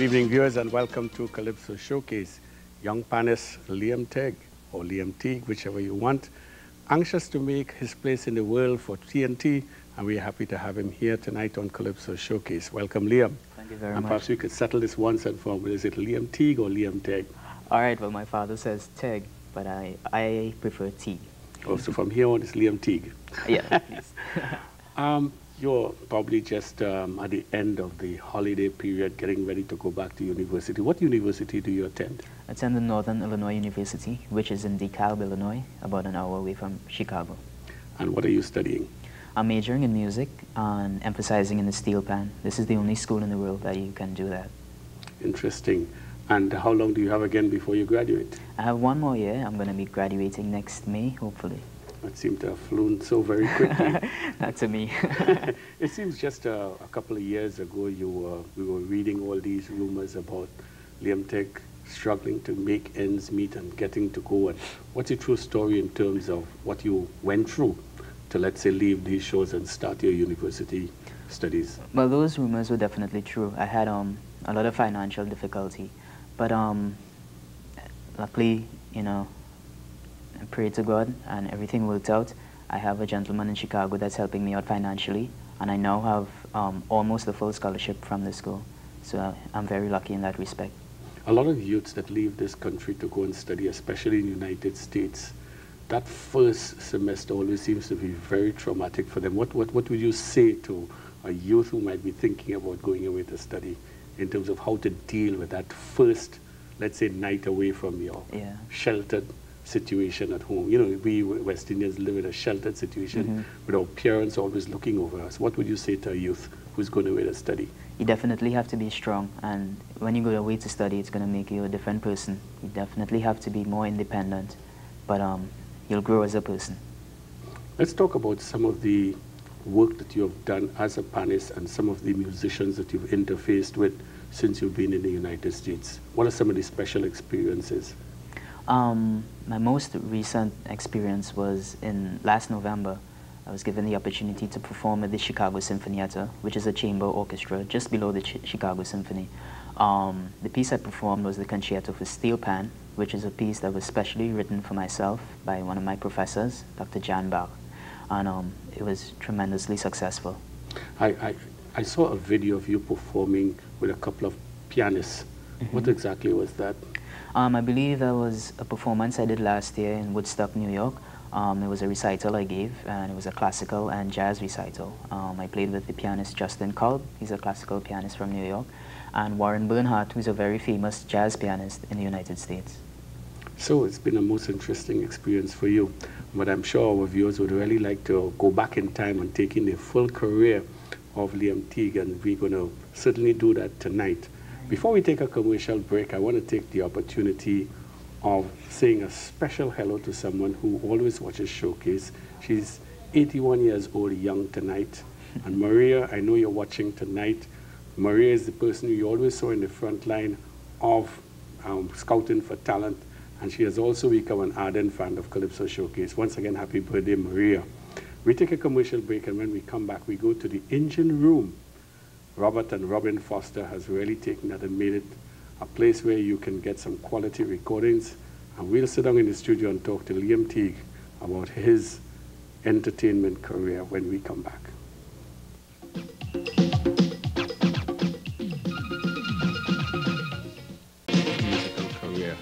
Good evening, viewers, and welcome to Calypso Showcase. Young pannist Liam Teague, or Liam Teague, whichever you want, anxious to make his place in the world for TNT, and we're happy to have him here tonight on Calypso Showcase. Welcome, Liam. Thank you very much. And perhaps we could settle this once and for all. Is it Liam Teague or Liam Teague? All right, well, my father says Teague, but I prefer Teague. Oh, so from here on, it's Liam Teague. Yeah, please. You're probably just at the end of the holiday period, getting ready to go back to university. What university do you attend? I attend the Northern Illinois University, which is in DeKalb, Illinois, about an hour away from Chicago. And what are you studying? I'm majoring in music and emphasizing in the Steelpan. This is the only school in the world that you can do that. Interesting. And how long do you have again before you graduate? I have one more year. I'm going to be graduating next May, hopefully. That seemed to have flown so very quickly. Not to me. It seems just a couple of years ago we were reading all these rumors about Liam Teague struggling to make ends meet and getting to go. And what's your true story in terms of what you went through to, let's say, leave these shows and start your university studies? Well, those rumors were definitely true. I had a lot of financial difficulty, but luckily, you know, I prayed to God and everything worked out. I have a gentleman in Chicago that's helping me out financially, and I now have almost a full scholarship from the school. So I'm very lucky in that respect. A lot of youths that leave this country to go and study, especially in the United States, that first semester always seems to be very traumatic for them. What would you say to a youth who might be thinking about going away to study in terms of how to deal with that first, let's say, night away from your sheltered situation at home? You know, we West Indians live in a sheltered situation with our parents always looking over us. What would you say to a youth who's going away to study? You definitely have to be strong, and when you go away to study, it's going to make you a different person. You definitely have to be more independent, but you'll grow as a person. Let's talk about some of the work that you have done as a pannist and some of the musicians that you've interfaced with since you've been in the United States. What are some of the special experiences? My most recent experience was in last November. I was given the opportunity to perform at the Chicago Sinfonietta, which is a chamber orchestra just below the Chicago Symphony. The piece I performed was the Concerto for Steelpan, which is a piece that was specially written for myself by one of my professors, Dr. Jan Bach, and it was tremendously successful. I saw a video of you performing with a couple of pianists. What exactly was that? I believe that was a performance I did last year in Woodstock, New York. It was a recital I gave, and it was a classical and jazz recital. I played with the pianist Justin Kolb. He's a classical pianist from New York, and Warren Bernhardt, who's a very famous jazz pianist in the United States. So it's been a most interesting experience for you, but I'm sure our viewers would really like to go back in time and take in the full career of Liam Teague, and we're going to certainly do that tonight. Before we take a commercial break, I want to take the opportunity of saying a special hello to someone who always watches Showcase. She's 81 years old, young tonight. And Maria, I know you're watching tonight. Maria is the person who you always saw in the front line of scouting for talent. And she has also become an ardent fan of Calypso Showcase. Once again, happy birthday, Maria. We take a commercial break, and when we come back, we go to the engine room. Robert and Robin Foster has really taken that and made it a place where you can get some quality recordings. And we'll sit down in the studio and talk to Liam Teague about his entertainment career when we come back. Musical career.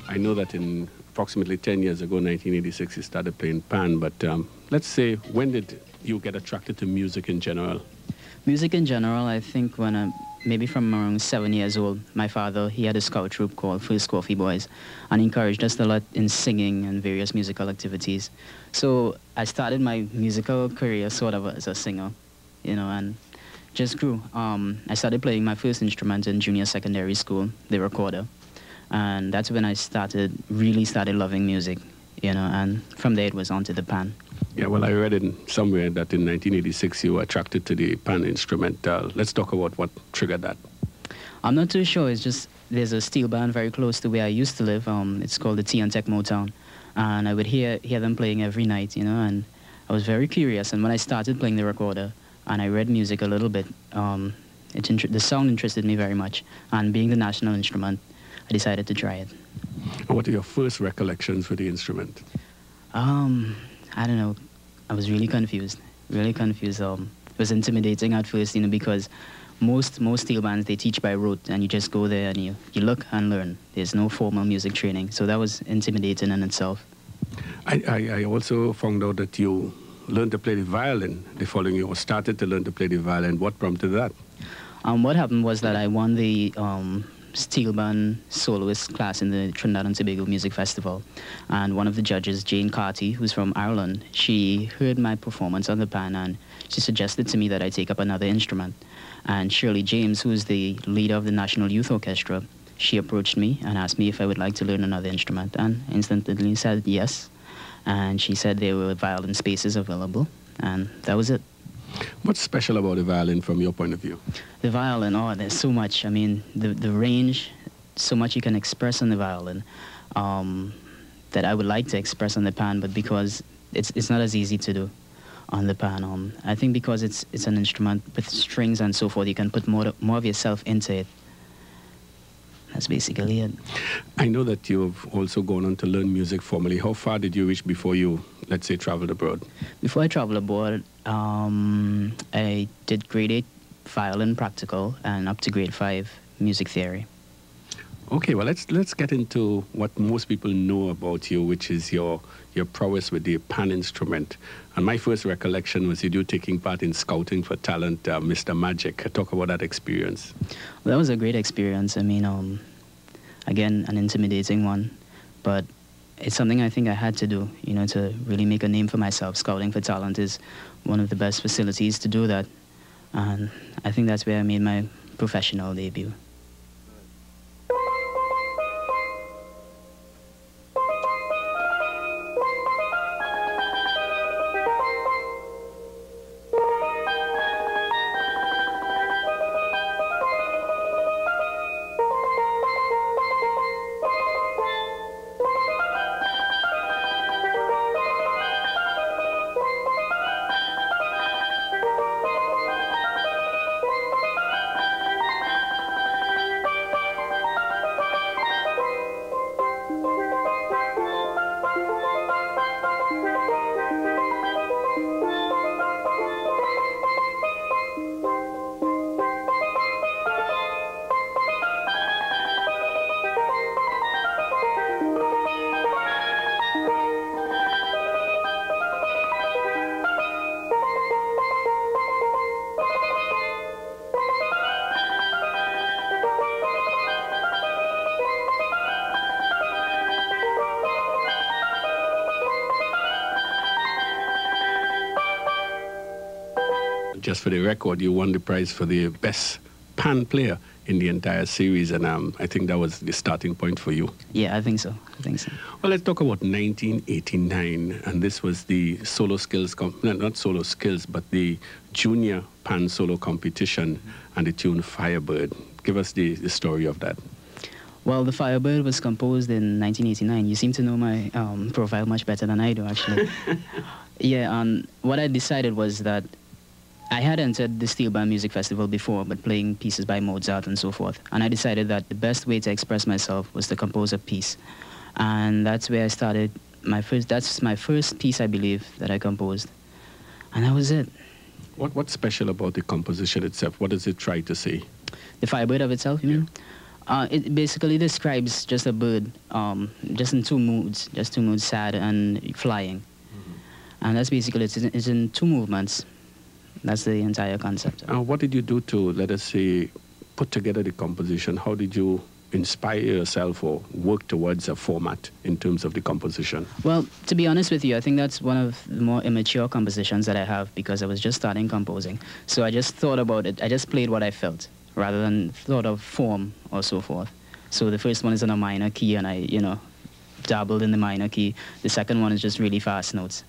I know that in approximately 10 years ago, 1986, you started playing pan, but let's say, when did you get attracted to music in general? Music in general, I think when maybe from around 7 years old, my father, he had a scout troop called First Coffee Boys, and encouraged us a lot in singing and various musical activities. So I started my musical career sort of as a singer, you know, and just grew. I started playing my first instrument in junior secondary school, the recorder, and that's when I really started loving music, you know, and from there it was on to the pan. Yeah, well, I read somewhere that in 1986 you were attracted to the pan instrumental. Let's talk about what triggered that. I'm not too sure. It's just there's a steel band very close to where I used to live. It's called the Tea and Tech Motown, and I would hear them playing every night, you know, and I was very curious. And when I started playing the recorder and I read music a little bit, the sound interested me very much. And being the national instrument, I decided to try it. What are your first recollections with the instrument? I don't know. I was really confused. Really confused. It was intimidating at first, because most steel bands, they teach by rote, and you just go there and you look and learn. There's no formal music training. So that was intimidating in itself. I also found out that you learned to play the violin the following year, or started to learn to play the violin. What prompted that? What happened was that I won the Steelpan soloist class in the Trinidad and Tobago Music Festival. And one of the judges, Jane Carty, who's from Ireland, she heard my performance on the pan and she suggested to me that I take up another instrument. And Shirley James, who's the leader of the National Youth Orchestra, she approached me and asked me if I would like to learn another instrument, and instantly said yes. And she said there were violin spaces available, and that was it. What's special about the violin from your point of view? The violin, there's so much. I mean, the range, so much you can express on the violin that I would like to express on the pan, but because it's not as easy to do on the pan. I think because it's an instrument with strings and so forth, you can put more of yourself into it. That's basically it. I know that you've also gone on to learn music formally. How far did you reach before you, let's say, traveled abroad? Before I traveled abroad, I did grade 8 violin practical and up to grade 5 music theory. Okay, well, let's get into what most people know about you, which is your prowess with the pan instrument. And my first recollection was you taking part in Scouting for Talent, Mr. Magic. Talk about that experience. Well, that was a great experience. I mean, again, an intimidating one, but it's something I think I had to do, to really make a name for myself. Scouting for Talent is one of the best facilities to do that. And I think that's where I made my professional debut. Just for the record, you won the prize for the best pan player in the entire series, and I think that was the starting point for you. Yeah, I think so. Well, let's talk about 1989, and this was the solo skills, not solo skills, but the junior pan solo competition, and the tune Firebird. Give us the story of that. Well, the Firebird was composed in 1989. You seem to know my profile much better than I do, actually. Yeah, what I decided was that I had entered the Steelpan Music Festival before, but playing pieces by Mozart and so forth. And I decided that the best way to express myself was to compose a piece. And that's where I started that's my first piece, I believe, that I composed. And that was it. What's special about the composition itself? What does it try to say? The Firebird of itself, you mean? It basically describes just a bird, just in two moods, sad and flying. Mm-hmm. And that's basically, it's in two movements. That's the entire concept. What did you do to, let us say, put together the composition? How did you inspire yourself or work towards a format in terms of the composition? Well, to be honest with you, I think that's one of the more immature compositions that I have because I was just starting composing. So I just thought about it. I just played what I felt rather than thought of form or so forth. So the first one is in a minor key and I, dabbled in the minor key. The second one is just really fast notes.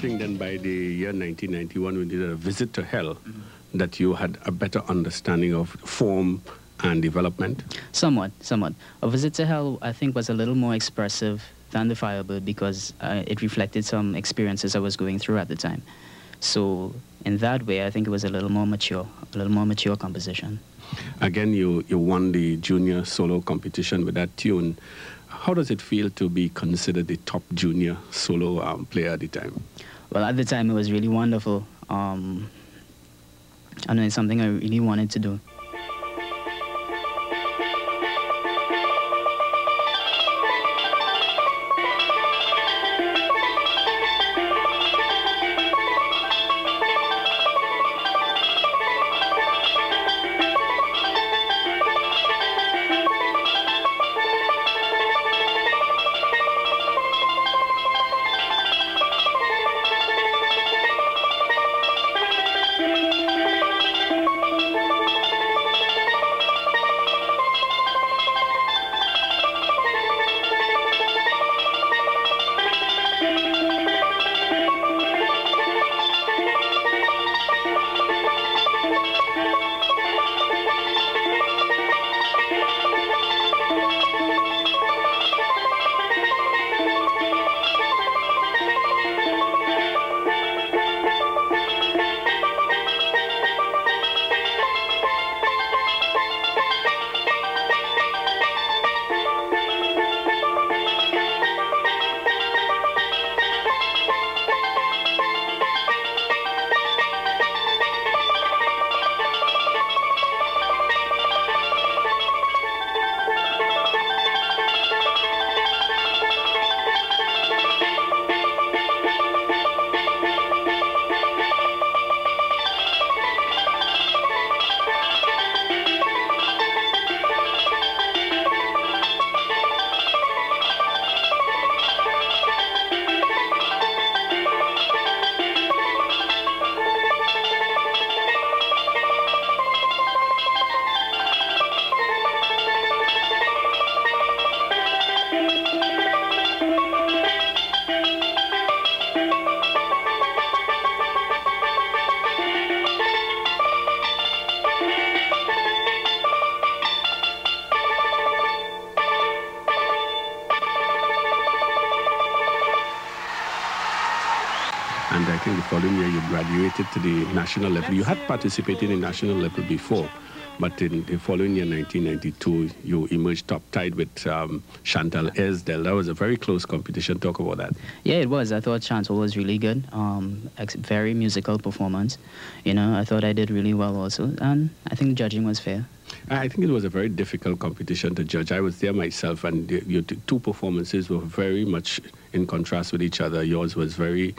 think then by the year 1991, when you did a visit to hell, that you had a better understanding of form and development? Somewhat. A visit to hell, I think, was a little more expressive than the Firebird because it reflected some experiences I was going through at the time. So in that way, I think it was a little more mature composition. Again, you won the junior solo competition with that tune. How does it feel to be considered the top junior solo player at the time? Well, at the time, it was really wonderful. I know it's something I really wanted to do. following year, you graduated to the national level. You had participated in national level before, but in the following year, 1992, you emerged top tied with Chantal Esdell. That was a very close competition. Talk about that. Yeah, it was. I thought Chantal was really good. Very musical performance. You know, I thought I did really well also, and I think the judging was fair. I think it was a very difficult competition to judge. I was there myself, and your two performances were very much in contrast with each other. Yours was very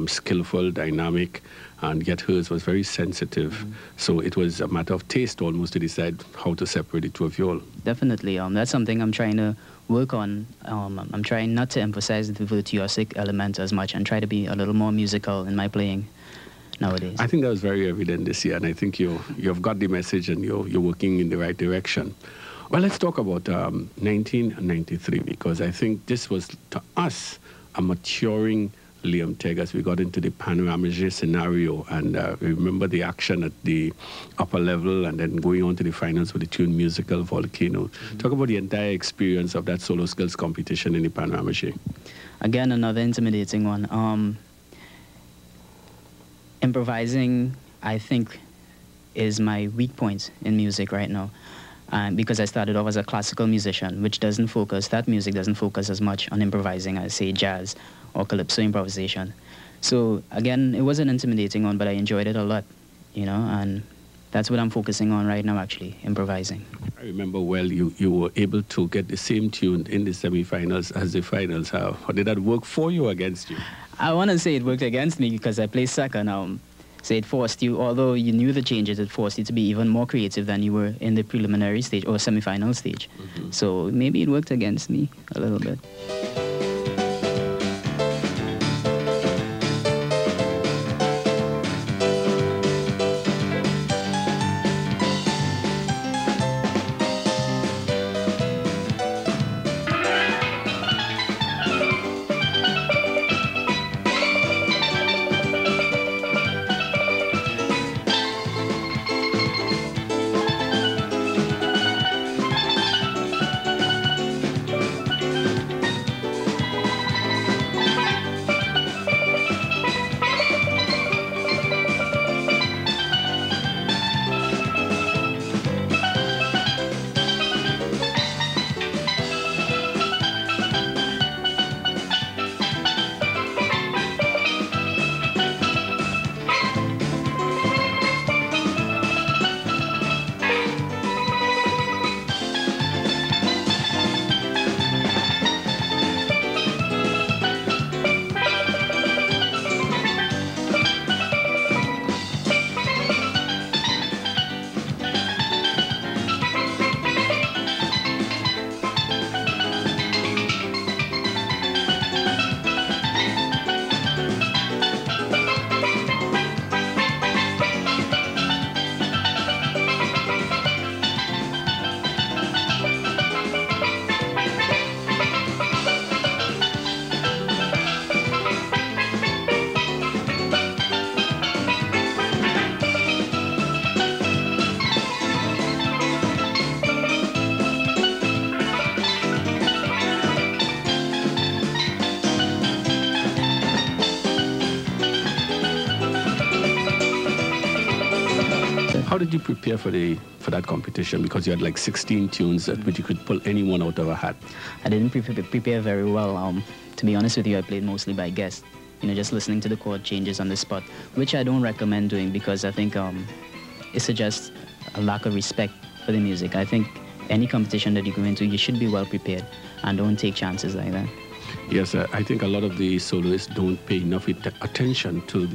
skillful, dynamic, and yet hers was very sensitive. So it was a matter of taste almost to decide how to separate the two of you all. Definitely. That's something I'm trying to work on. I'm trying not to emphasize the virtuosic element as much and try to be a little more musical in my playing nowadays. I think that was very evident this year, and I think you've got the message and you're working in the right direction. Well, let's talk about 1993, because I think this was, to us, a maturing Liam Teague as we got into the Panorama scenario, and remember the action at the upper level and then going on to the finals with the tune musical Volcano. Talk about the entire experience of that solo skills competition in the Panorama. Again, another intimidating one. Improvising, I think, is my weak point in music right now. Because I started off as a classical musician, which doesn't focus, that music doesn't focus as much on improvising as, say, jazz or Calypso improvisation. So, again, it was an intimidating one, but I enjoyed it a lot, you know, and that's what I'm focusing on right now, actually, improvising. I remember well, you were able to get the same tune in the semifinals as the finals. How did that work for you or against you? I want to say it worked against me because I placed second. So it forced you, although you knew the changes, it forced you to be even more creative than you were in the preliminary stage or semi-final stage. So maybe it worked against me a little bit. How did you prepare for that competition? Because you had like 16 tunes that but you could pull any one out of a hat. I didn't prepare very well. To be honest with you, I played mostly by guess. You know, just listening to the chord changes on the spot, which I don't recommend doing because I think it suggests a lack of respect for the music. I think any competition that you go into, you should be well prepared and don't take chances like that. Yes, I think a lot of the soloists don't pay enough attention to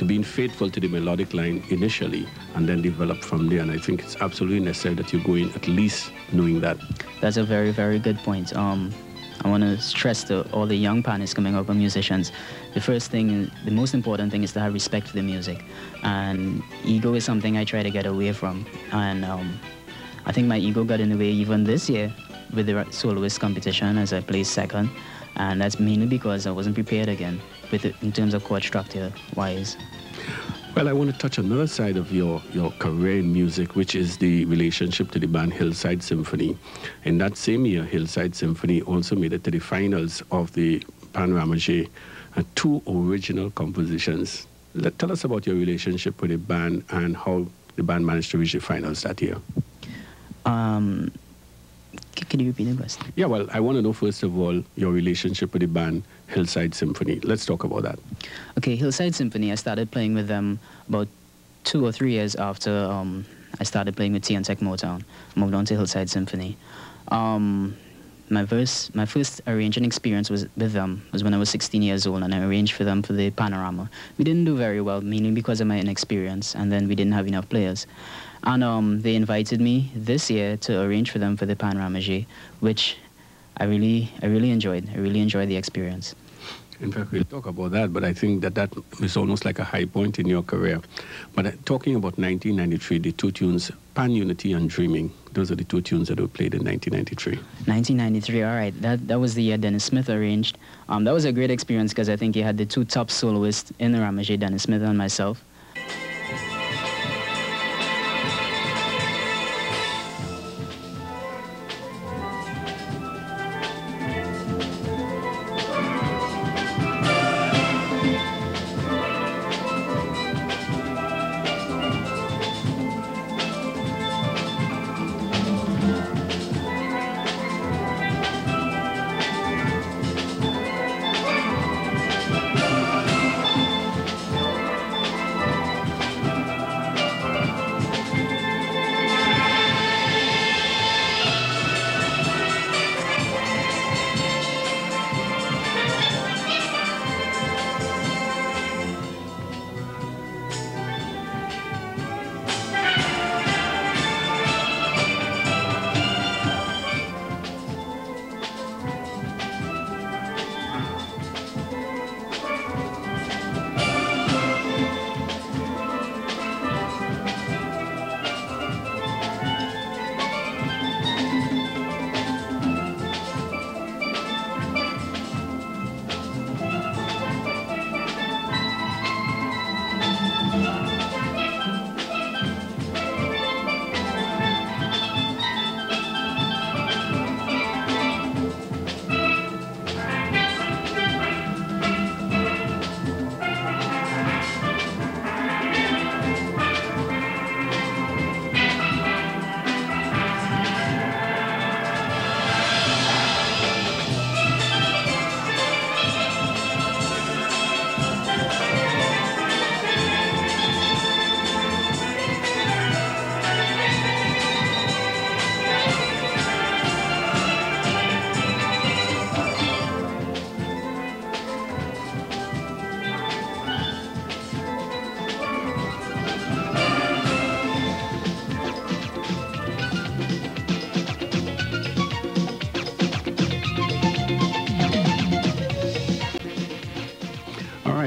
being faithful to the melodic line initially and then develop from there. And I think it's absolutely necessary that you go in at least knowing that. That's a very, very good point. I want to stress to all the young pannists coming up and musicians, the most important thing is to have respect for the music. And ego is something I try to get away from. And I think my ego got in the way even this year with the soloist competition as I placed second. And that's mainly because I wasn't prepared again in terms of chord structure wise. Well, I want to touch another side of your career in music, which is the relationship to the band Hillside Symphony. In that same year, Hillside Symphony also made it to the finals of the Panorama J, 2 original compositions. Tell us about your relationship with the band and how the band managed to reach the finals that year. Can you repeat the question? Yeah, well, I want to know, first of all, your relationship with the band Hillside Symphony. Let's talk about that. Okay, Hillside Symphony, I started playing with them about 2 or 3 years after I started playing with T and Tech Motown. Moved on to Hillside Symphony. My first arranging experience was with them was when I was 16 years old, and I arranged for them for the Panorama. We didn't do very well, mainly because of my inexperience, and then we didn't have enough players. And they invited me this year to arrange for them for the Panorama J, which I really enjoyed. I really enjoyed the experience. In fact, we'll talk about that, but I think that is almost like a high point in your career. But talking about 1993, the two tunes, Pan Unity and Dreaming, those are the two tunes that were played in 1993. 1993, all right. That was the year Dennis Smith arranged. That was a great experience because I think he had the two top soloists in the Ramajé, Dennis Smith and myself.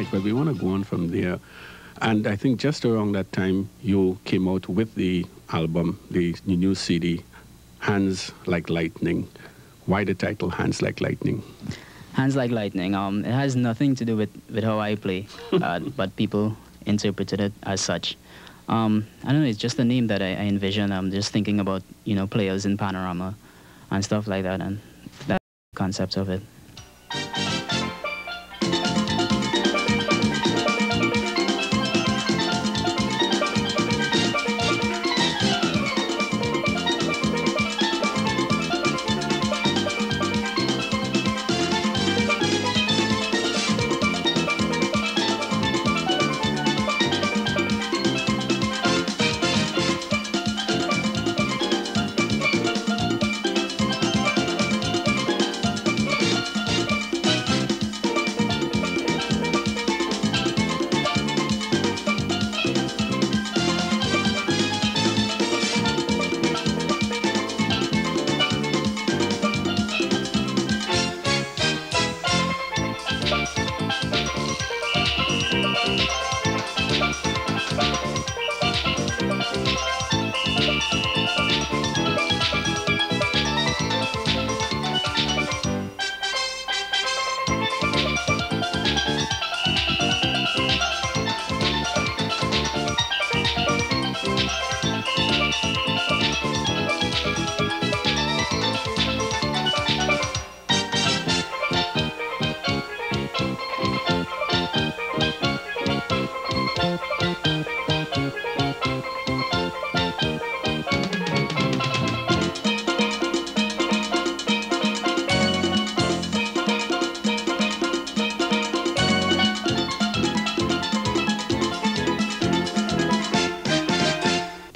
But we want to go on from there. And I think just around that time, you came out with the album, the new CD, Hands Like Lightning. Why the title, Hands Like Lightning? Hands Like Lightning. It has nothing to do with how I play, but people interpreted it as such. I don't know, it's just a name that I envision. I'm just thinking about, players in Panorama and stuff like that, and that's the concept of it.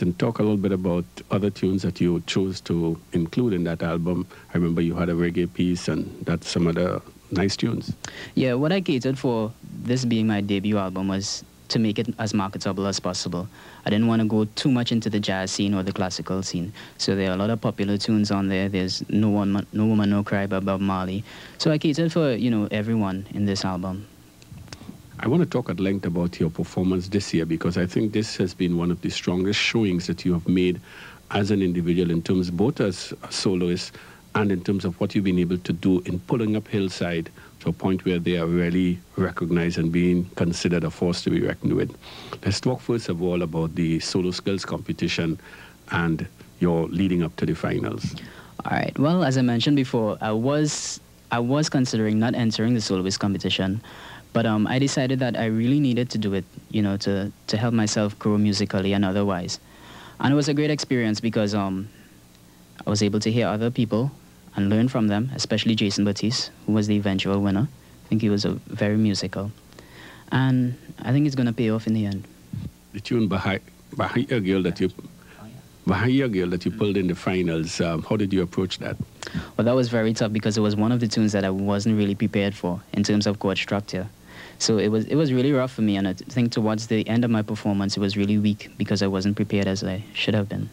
that and talk a little bit about other tunes that you chose to include in that album. I remember you had a reggae piece, and that's some other nice tunes. Yeah, what I catered for, this being my debut album, was to make it as marketable as possible. I didn't want to go too much into the jazz scene or the classical scene. So there are a lot of popular tunes on there. There's No Woman, No Cry by Bob Marley. So I catered for, everyone in this album. I want to talk at length about your performance this year, because I think this has been one of the strongest showings that you have made as an individual, in terms both as a soloist and in terms of what you've been able to do in pulling up Hillside to a point where they are really recognized and being considered a force to be reckoned with. Let's talk first of all about the solo skills competition and your leading up to the finals. All right. Well, as I mentioned before, I was considering not entering the soloist competition, but I decided that I really needed to do it, to help myself grow musically and otherwise. And it was a great experience because I was able to hear other people and learn from them, especially Jason Batiste, who was the eventual winner. I think he was very musical. And I think it's going to pay off in the end. The tune Bahia Girl that you pulled in the finals, how did you approach that? Well, that was very tough because it was one of the tunes that I wasn't really prepared for in terms of chord structure. So it was really rough for me, and I think towards the end of my performance, it was really weak because I wasn't prepared as I should have been.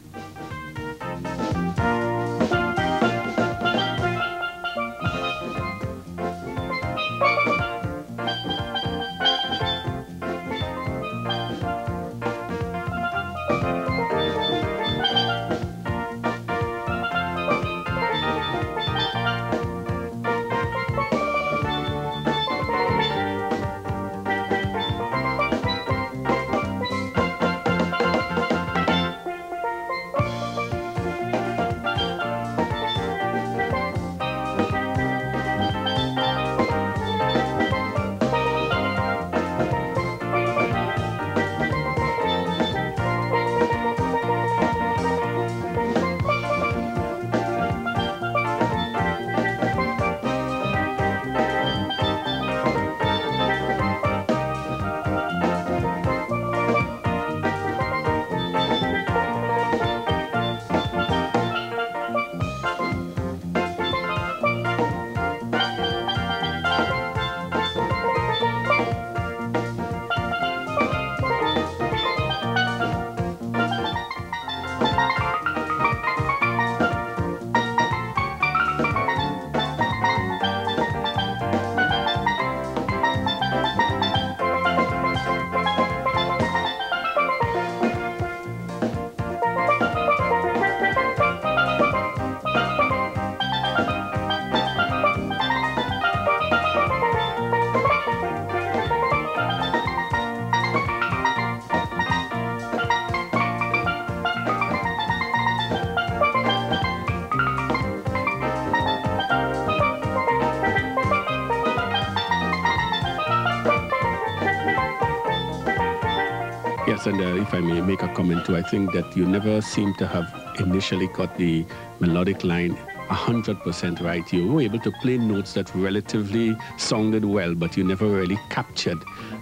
Yes, and if I may make a comment too, I think that you never seem to have initially got the melodic line 100% right. You were able to play notes that relatively sounded well, but you never really captured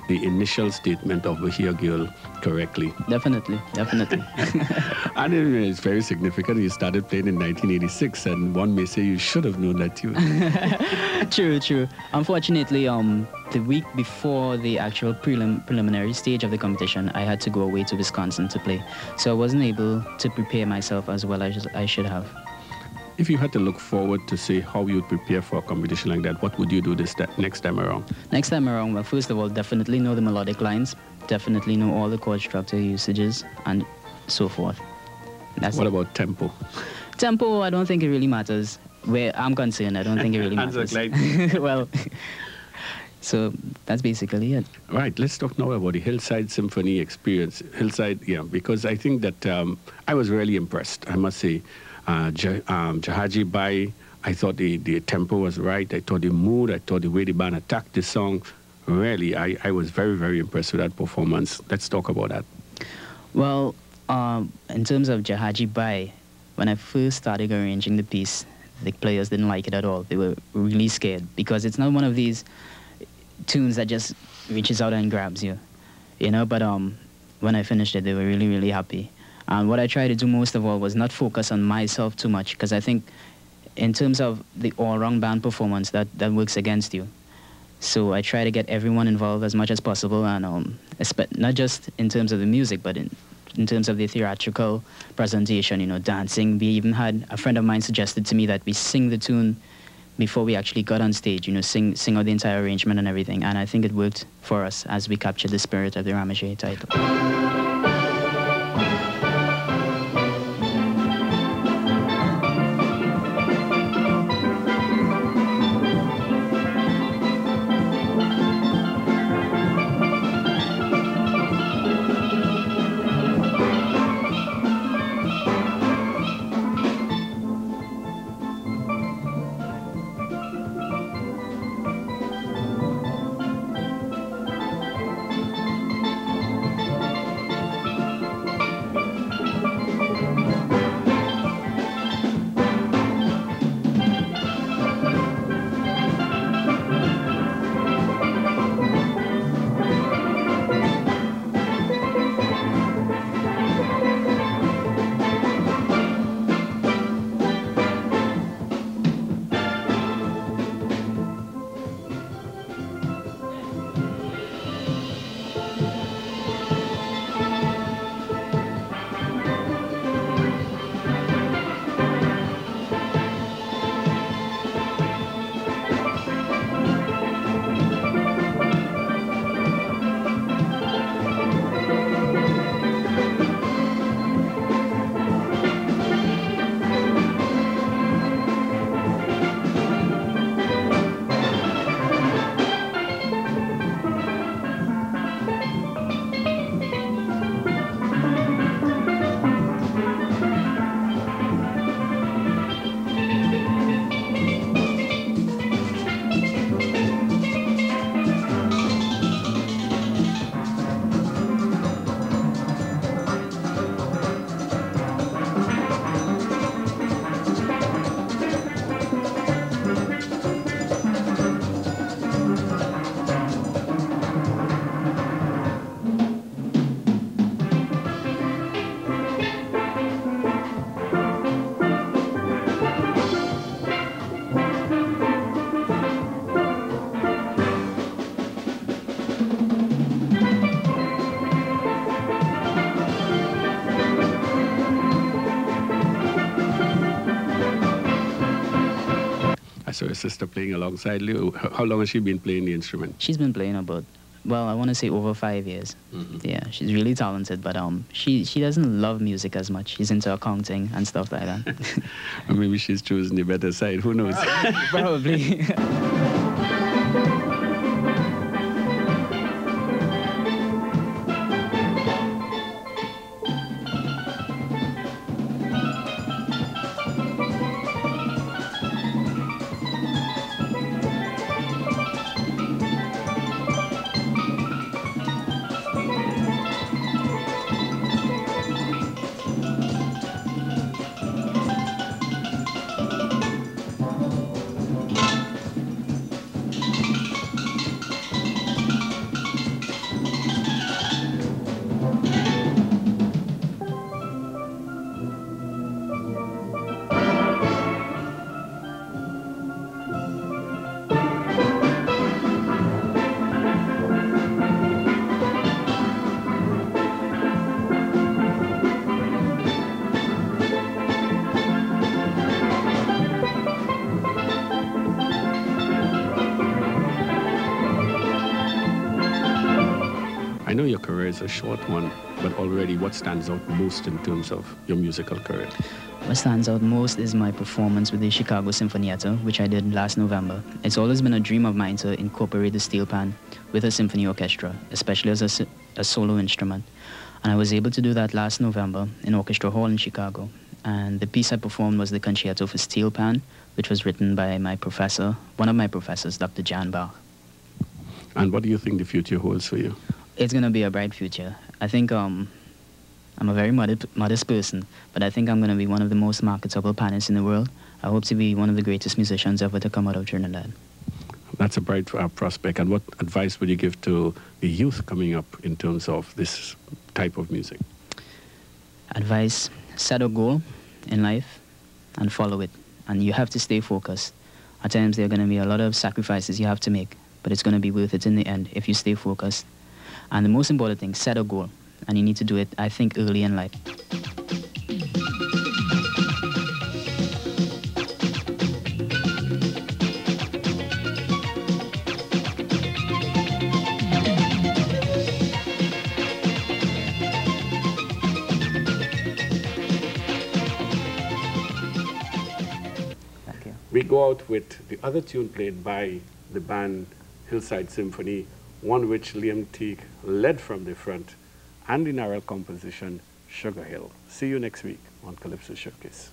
the initial statement of Bahia Girl correctly. Definitely. And it's very significant. You started playing in 1986, and one may say you should have known that tune. True. Unfortunately, the week before the actual preliminary stage of the competition, I had to go away to Wisconsin to play. So I wasn't able to prepare myself as well as I should have. If you had to look forward to say how you would prepare for a competition like that, what would you do next time around? Next time around, well, first of all, definitely know the melodic lines, definitely know all the chord structure usages, and so forth. What about tempo? Tempo, I don't think it really matters. Where I'm concerned, I don't think it really matters. Well, so that's basically it. Right, let's talk now about the Hillside Symphony experience. Hillside, yeah, because I think that I was really impressed, I must say. Jahaji Bai, I thought the tempo was right. I thought the mood, I thought the way the band attacked the song. Really, I was very, very impressed with that performance. Let's talk about that. Well, in terms of Jahaji Bai, when I first started arranging the piece, the players didn't like it at all. They were really scared because it's not one of these tunes that just reaches out and grabs you, But when I finished it, they were really, really happy. And what I tried to do most of all was not focus on myself too much, because I think in terms of the all-round band performance, that works against you. So I try to get everyone involved as much as possible, and not just in terms of the music, but in terms of the theatrical presentation, you know, dancing. We even had a friend of mine suggested to me that we sing the tune before we actually got on stage, you know, sing out the entire arrangement and everything. And I think it worked for us as we captured the spirit of the Ramajay title. So your sister playing alongside you. How long has she been playing the instrument? She's been playing about, well, I want to say over 5 years. Yeah, she's really talented, but she doesn't love music as much. She's into accounting and stuff like that. Or maybe she's choosing the better side. Who knows? Probably. I know your career is a short one, but already what stands out most in terms of your musical career? What stands out most is my performance with the Chicago Sinfonietta, which I did last November. It's always been a dream of mine to incorporate the Steelpan with a symphony orchestra, especially as a solo instrument. And I was able to do that last November in Orchestra Hall in Chicago. And the piece I performed was the Concerto for Steelpan, which was written by my professor, one of my professors, Dr. Jan Bach. And what do you think the future holds for you? It's going to be a bright future. I think I'm a very modest person, but I think I'm going to be one of the most marketable pannists in the world. I hope to be one of the greatest musicians ever to come out of Trinidad. That's a bright prospect. And what advice would you give to the youth coming up in terms of this type of music? Advice, set a goal in life and follow it. And you have to stay focused. At times there are going to be a lot of sacrifices you have to make, but it's going to be worth it in the end if you stay focused. And the most important thing, set a goal. And you need to do it, I think, early in life. We go out with the other tune played by the band Hillside Symphony, one which Liam Teague led from the front, and the narrow composition, Sugar Hill. See you next week on Calypso Showcase.